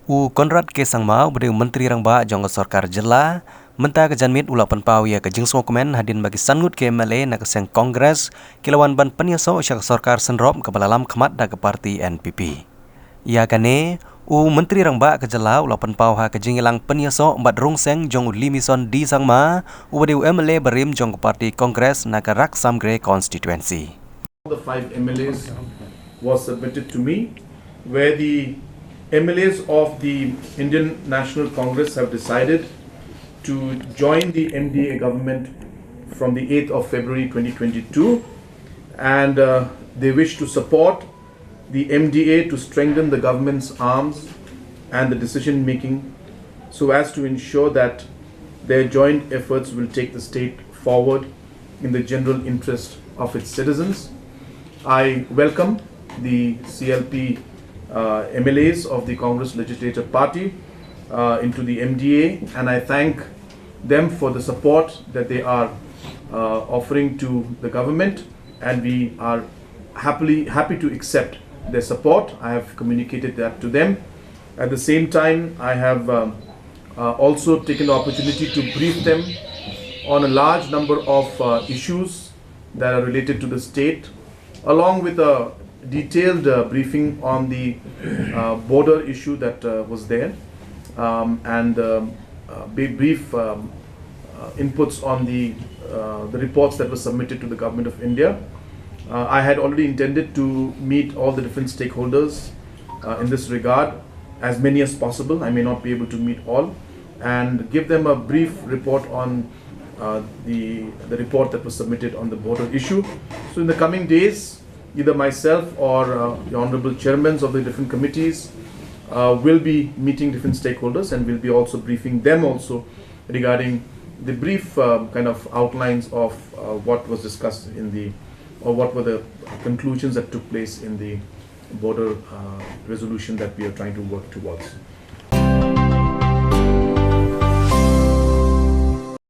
Konrad ke sangma beri Myntri Rangbah jong Sorkar Jylla menta ke janmit ulapan pau ya ke jingso komen hadin bagi Ngut ke MLA nak seng Kongres kilawan ban Pyniasoh syak Sorkar senrop ke balalam kemat da ke parti NPP. Ya kane Myntri Rangbah ke Jylla ulapan pau ha ke jingilang Pyniasoh embat rungseng jong limison di sangma beri MLA berim jong ke parti Kongres nak rak samgre constituency. The 5 MLAs was submitted to me, where the MLAs of the Indian National Congress have decided to join the NDA government from the 8th of February 2022, and they wish to support the MDA to strengthen the government's arms and the decision making so as to ensure that their joint efforts will take the state forward in the general interest of its citizens. I welcome the CLP MLAs of the Congress Legislative Party into the MDA, and I thank them for the support that they are offering to the government, and we are happy to accept their support. I have communicated that to them. At the same time, I have also taken the opportunity to brief them on a large number of issues that are related to the state, along with a detailed briefing on the border issue that was there, and brief inputs on the reports that were submitted to the Government of India. I had already intended to meet all the different stakeholders in this regard, as many as possible. I may not be able to meet all, and give them a brief report on the report that was submitted on the border issue. So in the coming days, either myself or the honorable chairmen of the different committees will be meeting different stakeholders, and will be also briefing them also regarding the brief kind of outlines of what was discussed in the, or what were the conclusions that took place in the border resolution that we are trying to work towards.